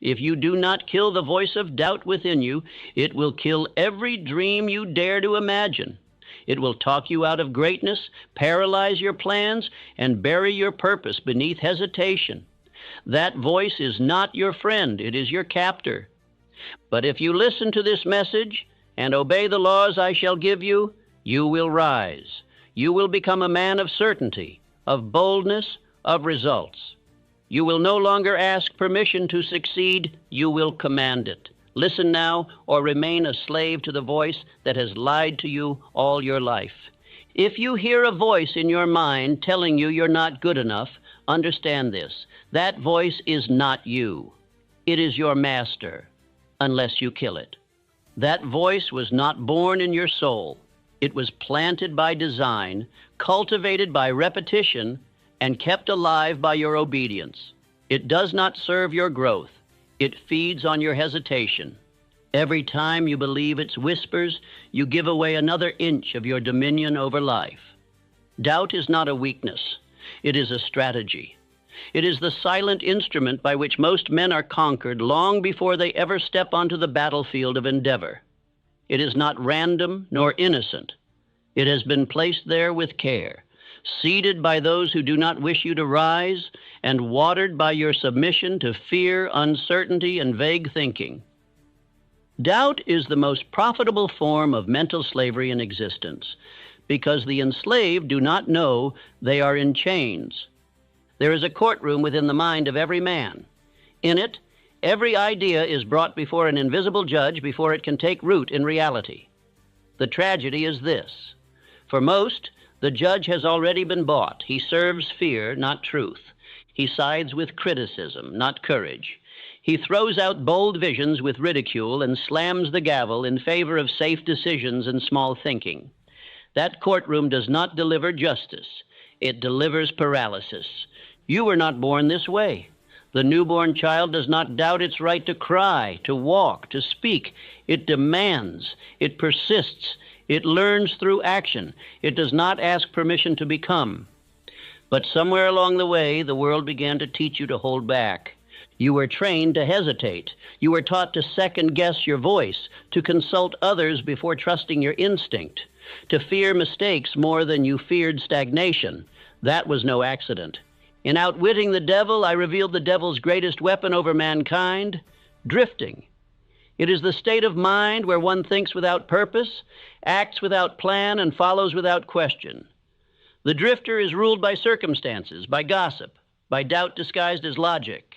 If you do not kill the voice of doubt within you, it will kill every dream you dare to imagine. It will talk you out of greatness, paralyze your plans, and bury your purpose beneath hesitation. That voice is not your friend, it is your captor. But if you listen to this message and obey the laws I shall give you, you will rise. You will become a man of certainty, of boldness, of results. You will no longer ask permission to succeed, you will command it. Listen now, or remain a slave to the voice that has lied to you all your life. If you hear a voice in your mind telling you you're not good enough, understand this. That voice is not you. It is your master, unless you kill it. That voice was not born in your soul. It was planted by design, cultivated by repetition, and kept alive by your obedience. It does not serve your growth. It feeds on your hesitation. Every time you believe its whispers, you give away another inch of your dominion over life. Doubt is not a weakness. It is a strategy. It is the silent instrument by which most men are conquered long before they ever step onto the battlefield of endeavor. It is not random nor innocent. It has been placed there with care, seeded by those who do not wish you to rise, and watered by your submission to fear, uncertainty, and vague thinking. Doubt is the most profitable form of mental slavery in existence, because the enslaved do not know they are in chains. There is a courtroom within the mind of every man. In it, every idea is brought before an invisible judge before it can take root in reality. The tragedy is this. For most, the judge has already been bought. He serves fear, not truth. He sides with criticism, not courage. He throws out bold visions with ridicule and slams the gavel in favor of safe decisions and small thinking. That courtroom does not deliver justice. It delivers paralysis. You were not born this way. The newborn child does not doubt its right to cry, to walk, to speak. It demands. It persists. It learns through action. It does not ask permission to become. But somewhere along the way, the world began to teach you to hold back. You were trained to hesitate. You were taught to second-guess your voice, to consult others before trusting your instinct, to fear mistakes more than you feared stagnation. That was no accident. In outwitting the devil, I revealed the devil's greatest weapon over mankind, drifting. It is the state of mind where one thinks without purpose, acts without plan, and follows without question. The drifter is ruled by circumstances, by gossip, by doubt disguised as logic.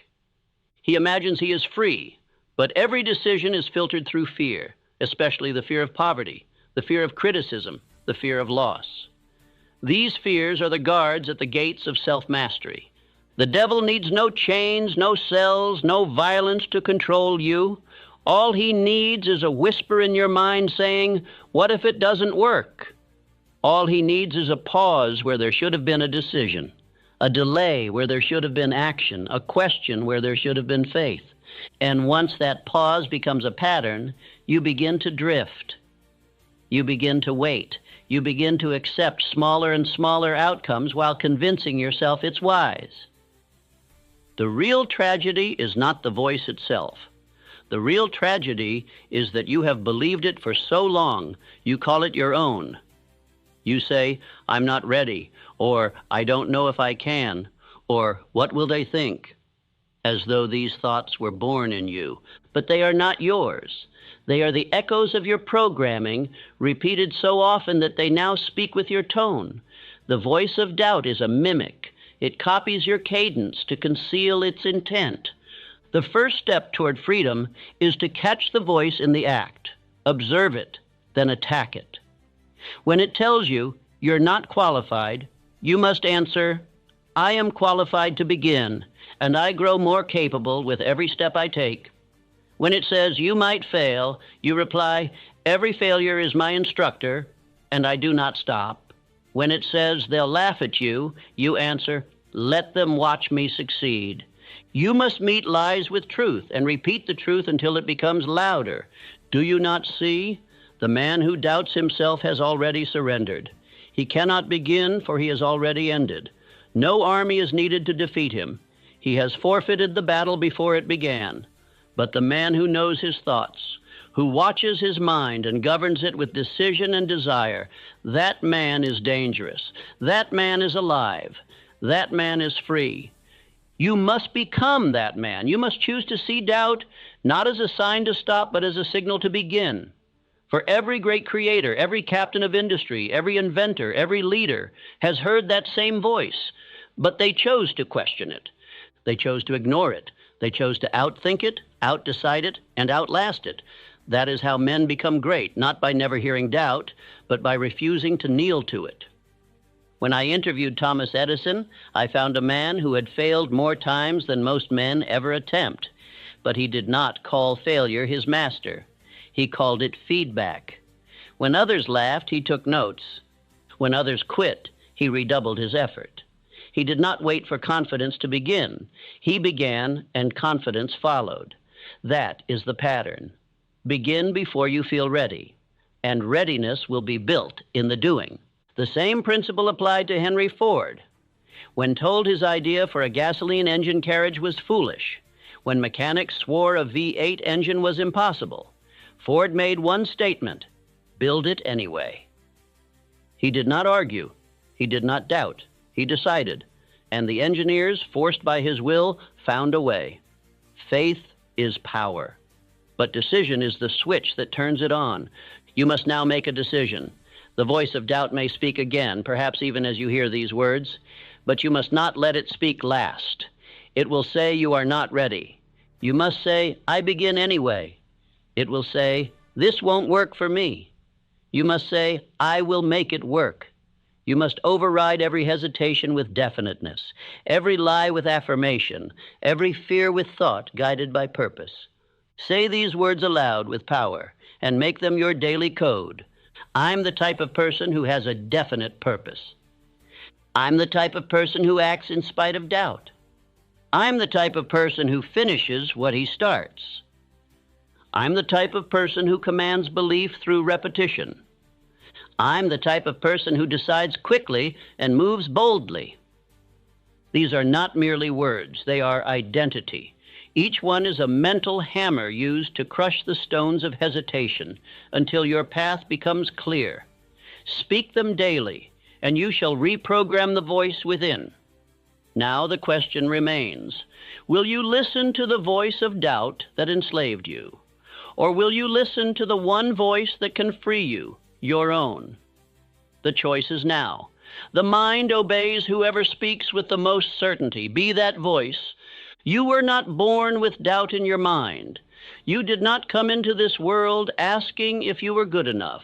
He imagines he is free, but every decision is filtered through fear, especially the fear of poverty, the fear of criticism, the fear of loss. These fears are the guards at the gates of self-mastery. The devil needs no chains, no cells, no violence to control you. All he needs is a whisper in your mind saying, "What if it doesn't work?" All he needs is a pause where there should have been a decision, a delay where there should have been action, a question where there should have been faith. And once that pause becomes a pattern, you begin to drift. You begin to wait. You begin to accept smaller and smaller outcomes while convincing yourself it's wise. The real tragedy is not the voice itself. The real tragedy is that you have believed it for so long, you call it your own. You say, "I'm not ready," or "I don't know if I can," or "What will they think?" as though these thoughts were born in you. But they are not yours. They are the echoes of your programming, repeated so often that they now speak with your tone. The voice of doubt is a mimic. It copies your cadence to conceal its intent. The first step toward freedom is to catch the voice in the act, observe it, then attack it. When it tells you you're not qualified, you must answer, "I am qualified to begin, and I grow more capable with every step I take." When it says you might fail, you reply, "Every failure is my instructor, and I do not stop." When it says they'll laugh at you, you answer, "Let them watch me succeed." You must meet lies with truth and repeat the truth until it becomes louder. Do you not see? The man who doubts himself has already surrendered. He cannot begin, for he has already ended. No army is needed to defeat him. He has forfeited the battle before it began. But the man who knows his thoughts, who watches his mind and governs it with decision and desire, that man is dangerous. That man is alive. That man is free. You must become that man. You must choose to see doubt not as a sign to stop, but as a signal to begin. For every great creator, every captain of industry, every inventor, every leader has heard that same voice, but they chose to question it. They chose to ignore it. They chose to outthink it, outdecide it, and outlast it. That is how men become great, not by never hearing doubt, but by refusing to kneel to it. When I interviewed Thomas Edison, I found a man who had failed more times than most men ever attempt, but he did not call failure his master. He called it feedback. When others laughed, he took notes. When others quit, he redoubled his effort. He did not wait for confidence to begin. He began, and confidence followed. That is the pattern. Begin before you feel ready, and readiness will be built in the doing. The same principle applied to Henry Ford. When told his idea for a gasoline engine carriage was foolish, when mechanics swore a V8 engine was impossible, Ford made one statement: build it anyway. He did not argue. He did not doubt. He decided, and the engineers, forced by his will, found a way. Faith is power, but decision is the switch that turns it on. You must now make a decision. The voice of doubt may speak again, perhaps even as you hear these words, but you must not let it speak last. It will say you are not ready. You must say, I begin anyway. It will say, this won't work for me. You must say, I will make it work. You must override every hesitation with definiteness, every lie with affirmation, every fear with thought guided by purpose. Say these words aloud with power and make them your daily code. I'm the type of person who has a definite purpose. I'm the type of person who acts in spite of doubt. I'm the type of person who finishes what he starts. I'm the type of person who commands belief through repetition. I'm the type of person who decides quickly and moves boldly. These are not merely words, they are identity. Each one is a mental hammer used to crush the stones of hesitation until your path becomes clear. Speak them daily, and you shall reprogram the voice within. Now the question remains, will you listen to the voice of doubt that enslaved you? Or will you listen to the one voice that can free you, your own? The choice is now. The mind obeys whoever speaks with the most certainty, be that voice. You were not born with doubt in your mind. You did not come into this world asking if you were good enough.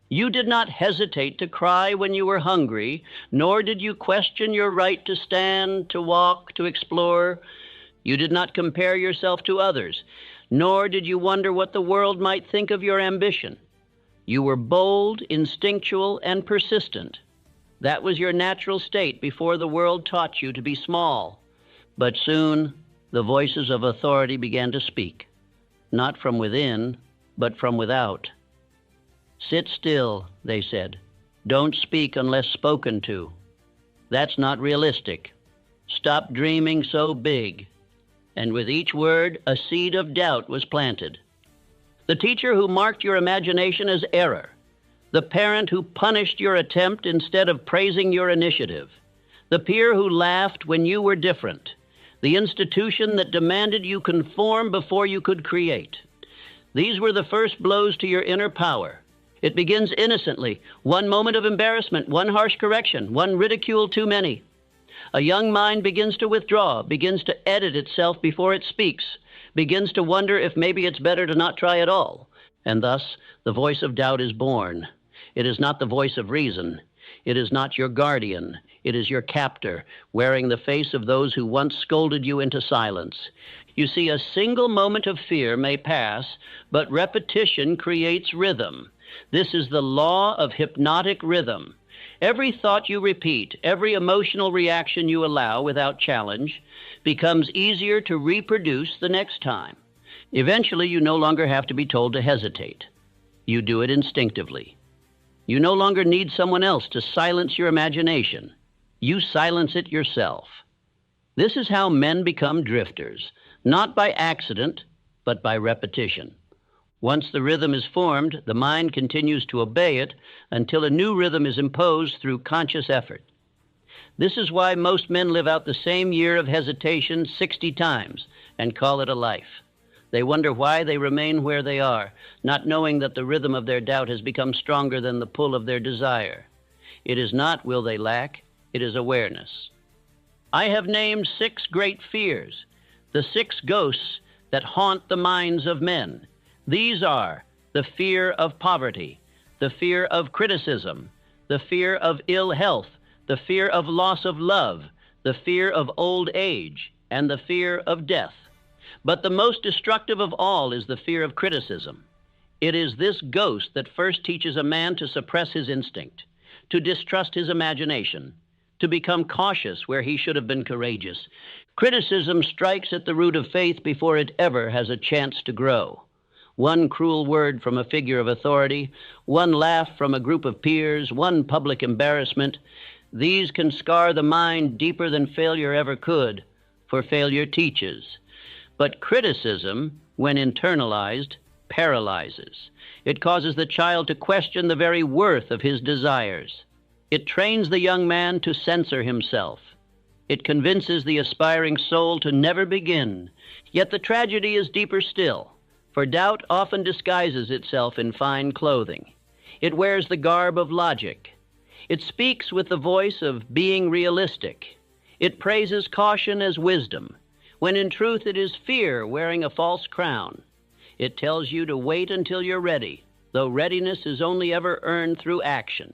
You did not hesitate to cry when you were hungry, nor did you question your right to stand, to walk, to explore. You did not compare yourself to others, nor did you wonder what the world might think of your ambition. You were bold, instinctual, and persistent. That was your natural state before the world taught you to be small. But soon, the voices of authority began to speak, not from within, but from without. Sit still, they said. Don't speak unless spoken to. That's not realistic. Stop dreaming so big. And with each word, a seed of doubt was planted. The teacher who marked your imagination as error. The parent who punished your attempt instead of praising your initiative. The peer who laughed when you were different. The institution that demanded you conform before you could create. These were the first blows to your inner power. It begins innocently. One moment of embarrassment, one harsh correction, one ridicule too many. A young mind begins to withdraw, begins to edit itself before it speaks, begins to wonder if maybe it's better to not try at all. And thus, the voice of doubt is born. It is not the voice of reason. It is not your guardian. It is your captor, wearing the face of those who once scolded you into silence. You see, a single moment of fear may pass, but repetition creates rhythm. This is the law of hypnotic rhythm. Every thought you repeat, every emotional reaction you allow without challenge, becomes easier to reproduce the next time. Eventually, you no longer have to be told to hesitate. You do it instinctively. You no longer need someone else to silence your imagination. You silence it yourself. This is how men become drifters, not by accident, but by repetition. Once the rhythm is formed, the mind continues to obey it until a new rhythm is imposed through conscious effort. This is why most men live out the same year of hesitation 60 times and call it a life. They wonder why they remain where they are, not knowing that the rhythm of their doubt has become stronger than the pull of their desire. It is not will they lack, it is awareness. I have named 6 great fears, the 6 ghosts that haunt the minds of men. These are the fear of poverty, the fear of criticism, the fear of ill health, the fear of loss of love, the fear of old age, and the fear of death. But the most destructive of all is the fear of criticism. It is this ghost that first teaches a man to suppress his instinct, to distrust his imagination, to become cautious where he should have been courageous. Criticism strikes at the root of faith before it ever has a chance to grow. One cruel word from a figure of authority, one laugh from a group of peers, one public embarrassment, these can scar the mind deeper than failure ever could, for failure teaches. But criticism, when internalized, paralyzes. It causes the child to question the very worth of his desires. It trains the young man to censor himself. It convinces the aspiring soul to never begin. Yet the tragedy is deeper still, for doubt often disguises itself in fine clothing. It wears the garb of logic. It speaks with the voice of being realistic. It praises caution as wisdom, when in truth it is fear wearing a false crown. It tells you to wait until you're ready, though readiness is only ever earned through action.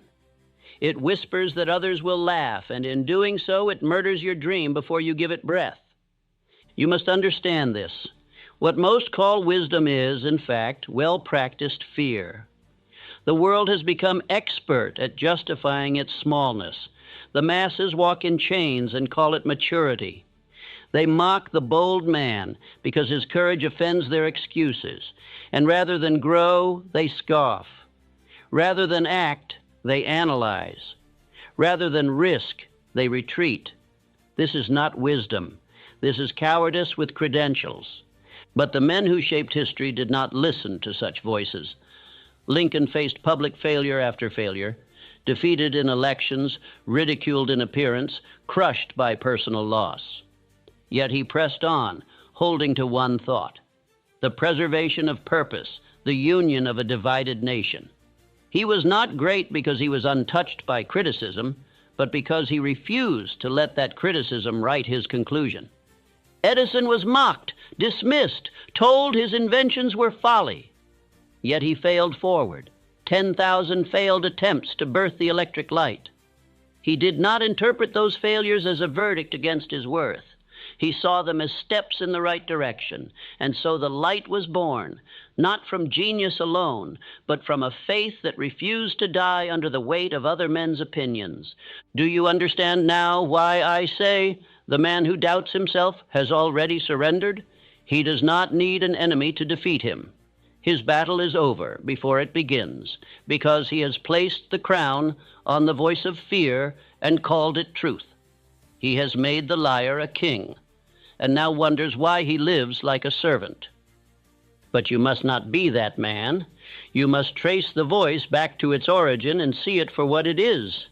It whispers that others will laugh, and in doing so, it murders your dream before you give it breath. You must understand this. What most call wisdom is, in fact, well-practiced fear. The world has become expert at justifying its smallness. The masses walk in chains and call it maturity. They mock the bold man because his courage offends their excuses. And rather than grow, they scoff. Rather than act, they analyze. Rather than risk, they retreat. This is not wisdom. This is cowardice with credentials. But the men who shaped history did not listen to such voices. Lincoln faced public failure after failure, defeated in elections, ridiculed in appearance, crushed by personal loss. Yet he pressed on, holding to one thought: the preservation of purpose, the union of a divided nation. He was not great because he was untouched by criticism, but because he refused to let that criticism write his conclusion. Edison was mocked, dismissed, told his inventions were folly. Yet he failed forward. 10,000 failed attempts to birth the electric light. He did not interpret those failures as a verdict against his worth. He saw them as steps in the right direction, and so the light was born, not from genius alone, but from a faith that refused to die under the weight of other men's opinions. Do you understand now why I say the man who doubts himself has already surrendered? He does not need an enemy to defeat him. His battle is over before it begins, because he has placed the crown on the voice of fear and called it truth. He has made the liar a king, and now wonders why he lives like a servant. But you must not be that man. You must trace the voice back to its origin and see it for what it is,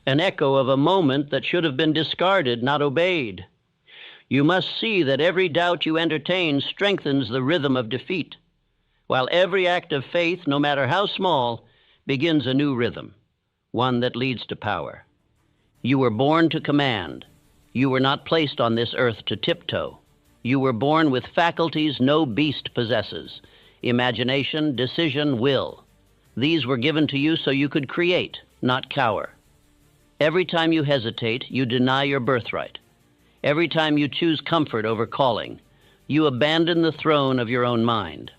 an echo of a moment that should have been discarded, not obeyed. You must see that every doubt you entertain strengthens the rhythm of defeat, while every act of faith, no matter how small, begins a new rhythm, one that leads to power. You were born to command. You were not placed on this earth to tiptoe. You were born with faculties no beast possesses: imagination, decision, will. These were given to you so you could create, not cower. Every time you hesitate, you deny your birthright. Every time you choose comfort over calling, you abandon the throne of your own mind.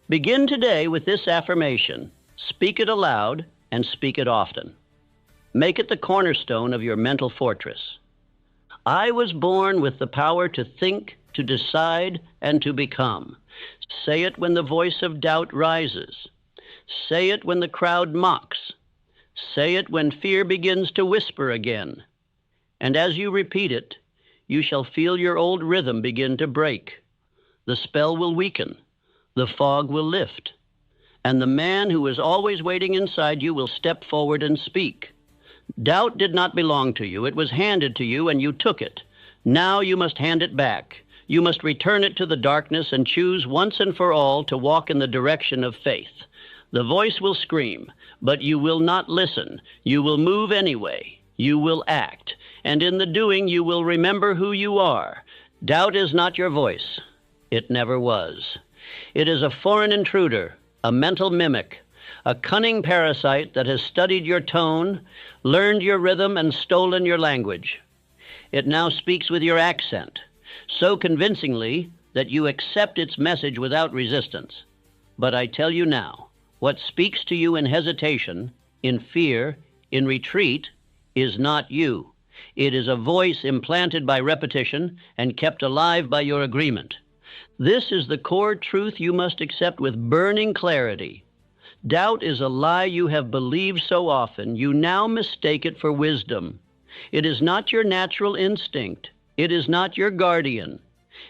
Begin today with this affirmation. Speak it aloud and speak it often. Make it the cornerstone of your mental fortress. I was born with the power to think, to decide, and to become. Say it when the voice of doubt rises. Say it when the crowd mocks. Say it when fear begins to whisper again. And as you repeat it, you shall feel your old rhythm begin to break. The spell will weaken. The fog will lift. And the man who is always waiting inside you will step forward and speak. Doubt did not belong to you. It was handed to you, and you took it. Now you must hand it back. You must return it to the darkness and choose once and for all to walk in the direction of faith. The voice will scream, but you will not listen. You will move anyway. You will act. And in the doing, you will remember who you are. Doubt is not your voice. It never was. It is a foreign intruder, a mental mimic, a cunning parasite that has studied your tone, learned your rhythm, and stolen your language. It now speaks with your accent, so convincingly that you accept its message without resistance. But I tell you now, what speaks to you in hesitation, in fear, in retreat, is not you. It is a voice implanted by repetition and kept alive by your agreement. This is the core truth you must accept with burning clarity. Doubt is a lie you have believed so often, you now mistake it for wisdom. It is not your natural instinct. It is not your guardian.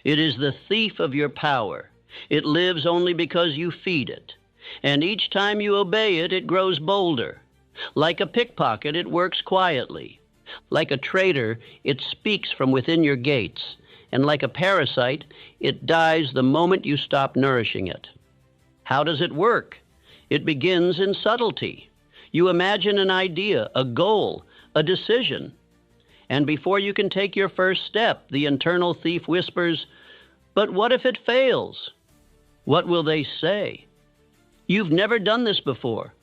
It is the thief of your power. It lives only because you feed it. And each time you obey it, it grows bolder. Like a pickpocket, it works quietly. Like a traitor, it speaks from within your gates. And like a parasite, it dies the moment you stop nourishing it. How does it work? It begins in subtlety. You imagine an idea, a goal, a decision. And before you can take your first step, the internal thief whispers, "But what if it fails? What will they say? You've never done this before."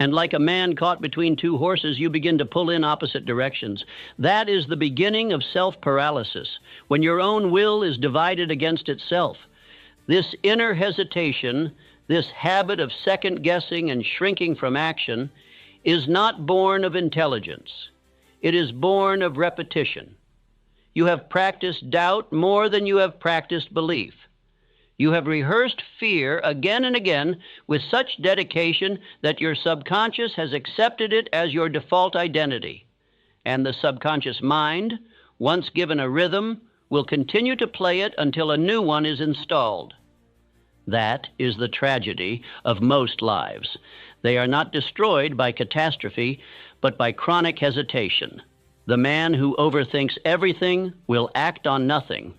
And like a man caught between two horses, you begin to pull in opposite directions. That is the beginning of self-paralysis, when your own will is divided against itself. This inner hesitation, this habit of second-guessing and shrinking from action, is not born of intelligence. It is born of repetition. You have practiced doubt more than you have practiced belief. You have rehearsed fear again and again with such dedication that your subconscious has accepted it as your default identity. And the subconscious mind, once given a rhythm, will continue to play it until a new one is installed. That is the tragedy of most lives. They are not destroyed by catastrophe, but by chronic hesitation. The man who overthinks everything will act on nothing.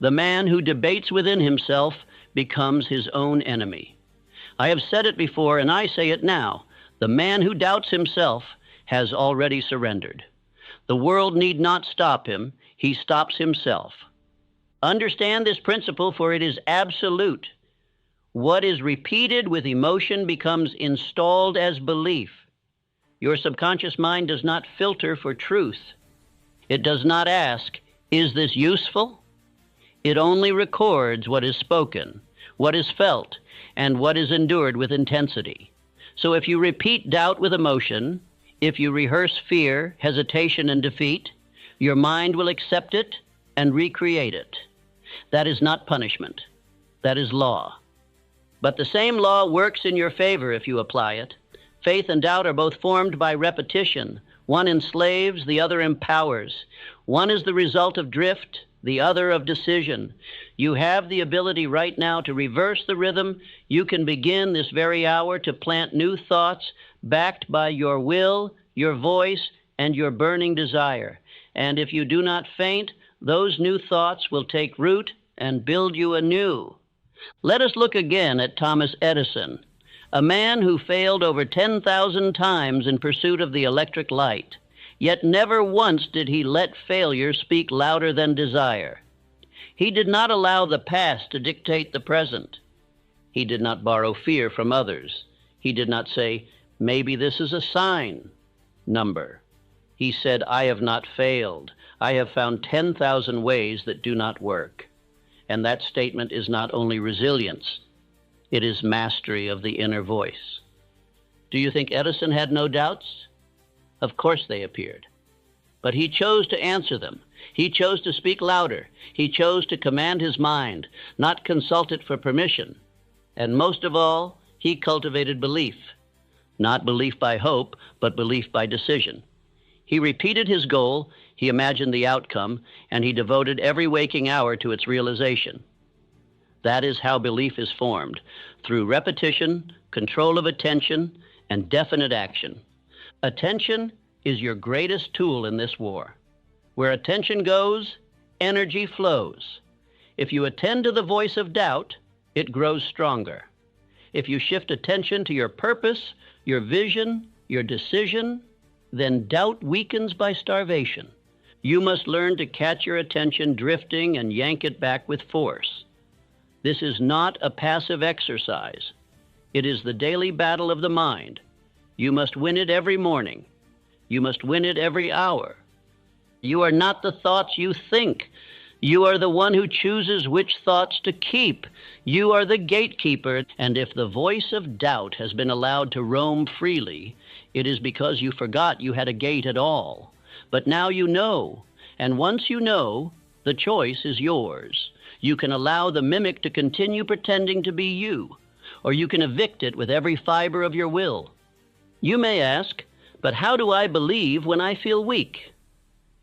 The man who debates within himself becomes his own enemy. I have said it before, and I say it now. The man who doubts himself has already surrendered. The world need not stop him. He stops himself. Understand this principle, for it is absolute. What is repeated with emotion becomes installed as belief. Your subconscious mind does not filter for truth. It does not ask, "Is this useful?" It only records what is spoken, what is felt, and what is endured with intensity. So if you repeat doubt with emotion, if you rehearse fear, hesitation, and defeat, your mind will accept it and recreate it. That is not punishment. That is law. But the same law works in your favor if you apply it. Faith and doubt are both formed by repetition. One enslaves, the other empowers. One is the result of drift, the other of decision. You have the ability right now to reverse the rhythm. You can begin this very hour to plant new thoughts backed by your will, your voice, and your burning desire. And if you do not faint, those new thoughts will take root and build you anew. Let us look again at Thomas Edison, a man who failed over 10,000 times in pursuit of the electric light. Yet never once did he let failure speak louder than desire. He did not allow the past to dictate the present. He did not borrow fear from others. He did not say, "Maybe this is a sign number." He said, "I have not failed. I have found 10,000 ways that do not work." And that statement is not only resilience, it is mastery of the inner voice. Do you think Edison had no doubts? Of course they appeared. But he chose to answer them. He chose to speak louder. He chose to command his mind, not consult it for permission. And most of all, he cultivated belief. Not belief by hope, but belief by decision. He repeated his goal, he imagined the outcome, and he devoted every waking hour to its realization. That is how belief is formed, through repetition, control of attention, and definite action. Attention is your greatest tool in this war. Where attention goes, energy flows. If you attend to the voice of doubt, it grows stronger. If you shift attention to your purpose, your vision, your decision, then doubt weakens by starvation. You must learn to catch your attention drifting and yank it back with force. This is not a passive exercise. It is the daily battle of the mind. You must win it every morning. You must win it every hour. You are not the thoughts you think. You are the one who chooses which thoughts to keep. You are the gatekeeper, and if the voice of doubt has been allowed to roam freely, it is because you forgot you had a gate at all. But now you know, and once you know, the choice is yours. You can allow the mimic to continue pretending to be you, or you can evict it with every fiber of your will. You may ask, but how do I believe when I feel weak?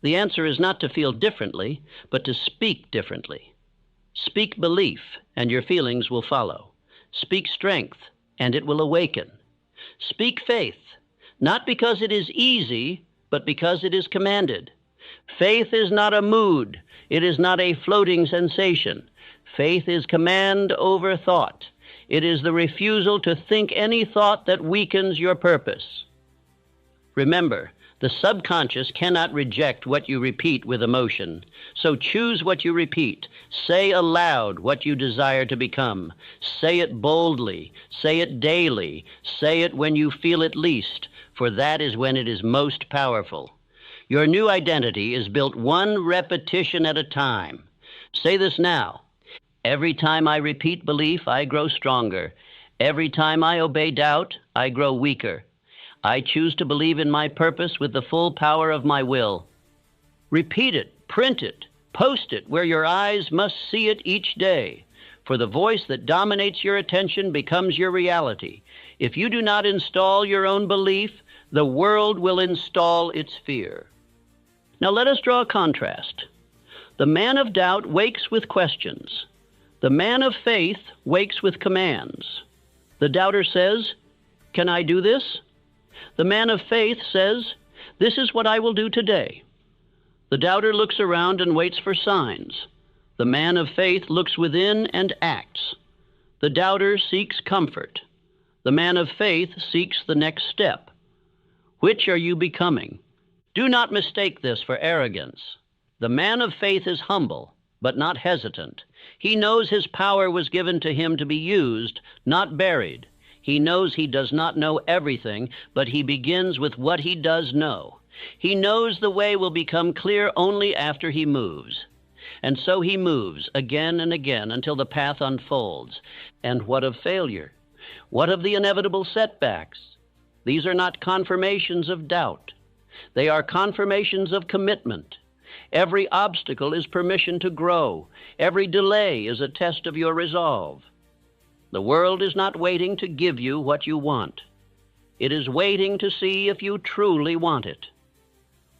The answer is not to feel differently, but to speak differently. Speak belief, and your feelings will follow. Speak strength, and it will awaken. Speak faith, not because it is easy, but because it is commanded. Faith is not a mood. It is not a floating sensation. Faith is command over thought. It is the refusal to think any thought that weakens your purpose. Remember, the subconscious cannot reject what you repeat with emotion. So choose what you repeat. Say aloud what you desire to become. Say it boldly. Say it daily. Say it when you feel it least, for that is when it is most powerful. Your new identity is built one repetition at a time. Say this now. Every time I repeat belief, I grow stronger. Every time I obey doubt, I grow weaker. I choose to believe in my purpose with the full power of my will. Repeat it, print it, post it where your eyes must see it each day. For the voice that dominates your attention becomes your reality. If you do not install your own belief, the world will install its fear. Now let us draw a contrast. The man of doubt wakes with questions. The man of faith wakes with commands. The doubter says, "Can I do this?" The man of faith says, "This is what I will do today." The doubter looks around and waits for signs. The man of faith looks within and acts. The doubter seeks comfort. The man of faith seeks the next step. Which are you becoming? Do not mistake this for arrogance. The man of faith is humble, but not hesitant. He knows his power was given to him to be used, not buried. He knows he does not know everything, but he begins with what he does know. He knows the way will become clear only after he moves. And so he moves again and again until the path unfolds. And what of failure? What of the inevitable setbacks? These are not confirmations of doubt. They are confirmations of commitment. Every obstacle is permission to grow. Every delay is a test of your resolve. The world is not waiting to give you what you want. It is waiting to see if you truly want it.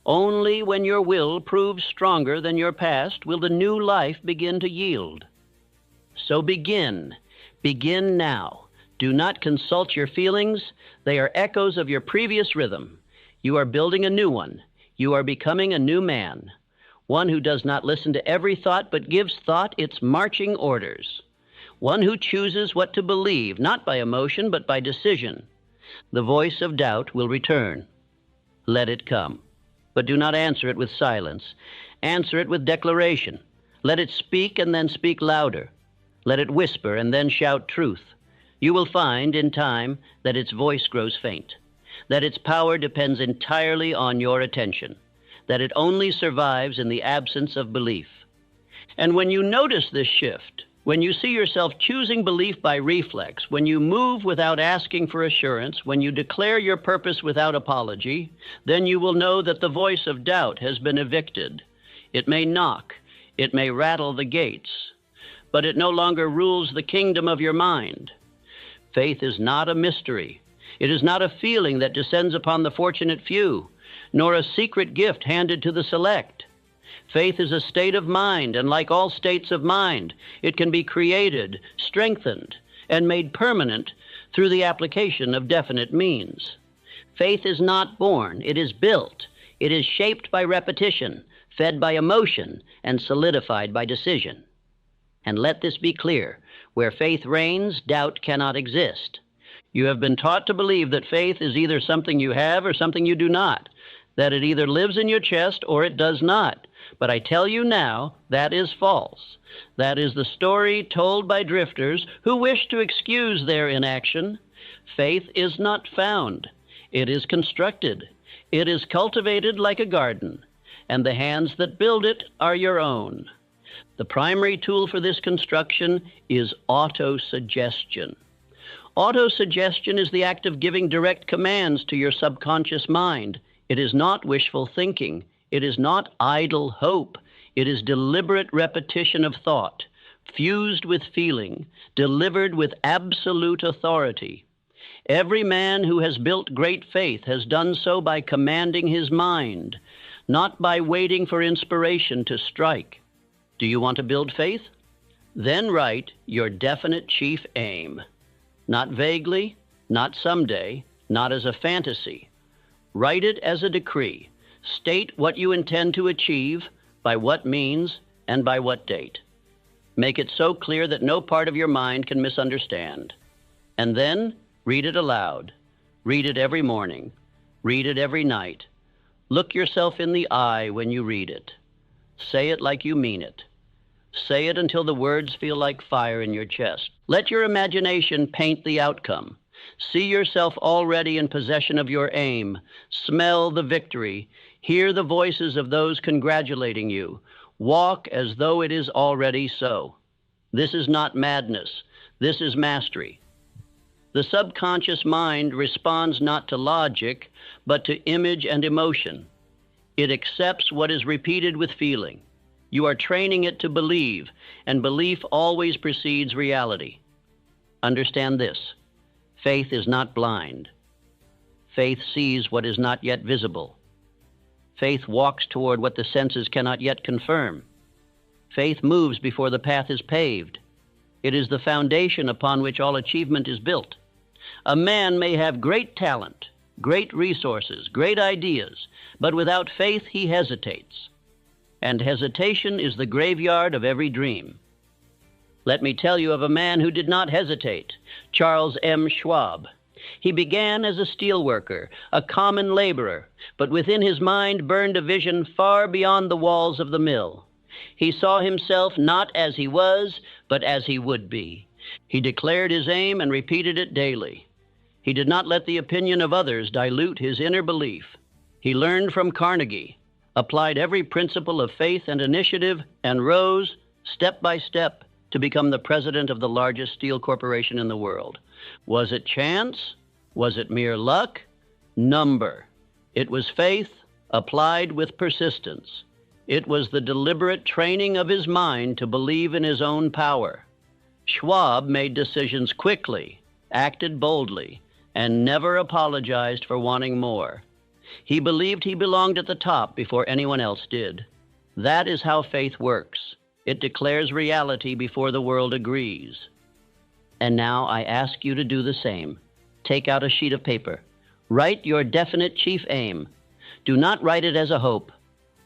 Only when your will proves stronger than your past will the new life begin to yield. So begin. Begin now. Do not consult your feelings. They are echoes of your previous rhythm. You are building a new one. You are becoming a new man. One who does not listen to every thought but gives thought its marching orders. One who chooses what to believe, not by emotion but by decision. The voice of doubt will return. Let it come. But do not answer it with silence. Answer it with declaration. Let it speak and then speak louder. Let it whisper and then shout truth. You will find in time that its voice grows faint, that its power depends entirely on your attention, that it only survives in the absence of belief. And when you notice this shift, when you see yourself choosing belief by reflex, when you move without asking for assurance, when you declare your purpose without apology, then you will know that the voice of doubt has been evicted. It may knock, it may rattle the gates, but it no longer rules the kingdom of your mind. Faith is not a mystery. It is not a feeling that descends upon the fortunate few, nor a secret gift handed to the select. Faith is a state of mind, and like all states of mind, it can be created, strengthened, and made permanent through the application of definite means. Faith is not born, it is built. It is shaped by repetition, fed by emotion, and solidified by decision. And let this be clear, where faith reigns, doubt cannot exist. You have been taught to believe that faith is either something you have or something you do not, that it either lives in your chest or it does not. But I tell you now, that is false. That is the story told by drifters who wish to excuse their inaction. Faith is not found. It is constructed. It is cultivated like a garden, and the hands that build it are your own. The primary tool for this construction is autosuggestion. Autosuggestion is the act of giving direct commands to your subconscious mind. It is not wishful thinking. It is not idle hope. It is deliberate repetition of thought, fused with feeling, delivered with absolute authority. Every man who has built great faith has done so by commanding his mind, not by waiting for inspiration to strike. Do you want to build faith? Then write your definite chief aim. Not vaguely, not someday, not as a fantasy. Write it as a decree. State what you intend to achieve, by what means, and by what date. Make it so clear that no part of your mind can misunderstand. And then read it aloud. Read it every morning. Read it every night. Look yourself in the eye when you read it. Say it like you mean it. Say it until the words feel like fire in your chest. Let your imagination paint the outcome. See yourself already in possession of your aim. Smell the victory. Hear the voices of those congratulating you. Walk as though it is already so. This is not madness. This is mastery. The subconscious mind responds not to logic, but to image and emotion. It accepts what is repeated with feeling. You are training it to believe, and belief always precedes reality. Understand this. Faith is not blind. Faith sees what is not yet visible. Faith walks toward what the senses cannot yet confirm. Faith moves before the path is paved. It is the foundation upon which all achievement is built. A man may have great talent, great resources, great ideas, but without faith he hesitates. And hesitation is the graveyard of every dream. Let me tell you of a man who did not hesitate, Charles M. Schwab. He began as a steelworker, a common laborer, but within his mind burned a vision far beyond the walls of the mill. He saw himself not as he was, but as he would be. He declared his aim and repeated it daily. He did not let the opinion of others dilute his inner belief. He learned from Carnegie, applied every principle of faith and initiative, and rose, step by step, to become the president of the largest steel corporation in the world. Was it chance? Was it mere luck? Number. It was faith applied with persistence. It was the deliberate training of his mind to believe in his own power. Schwab made decisions quickly, acted boldly, and never apologized for wanting more. He believed he belonged at the top before anyone else did. That is how faith works. It declares reality before the world agrees. And now I ask you to do the same. Take out a sheet of paper. Write your definite chief aim. Do not write it as a hope.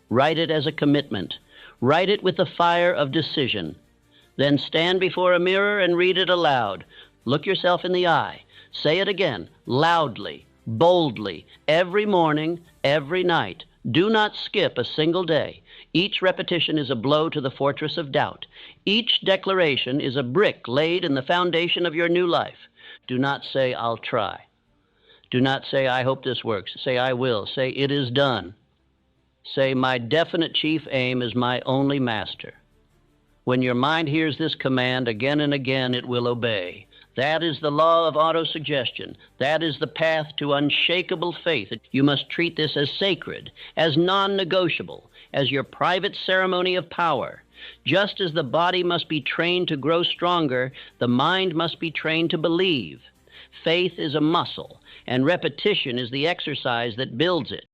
Write it as a commitment. Write it with the fire of decision. Then stand before a mirror and read it aloud. Look yourself in the eye. Say it again, loudly, boldly, every morning, every night. Do not skip a single day. Each repetition is a blow to the fortress of doubt. Each declaration is a brick laid in the foundation of your new life. Do not say, I'll try. Do not say, I hope this works. Say, I will. Say, it is done. Say, my definite chief aim is my only master. When your mind hears this command again and again, it will obey. That is the law of autosuggestion. That is the path to unshakable faith. You must treat this as sacred, as non-negotiable, as your private ceremony of power. Just as the body must be trained to grow stronger, the mind must be trained to believe. Faith is a muscle, and repetition is the exercise that builds it.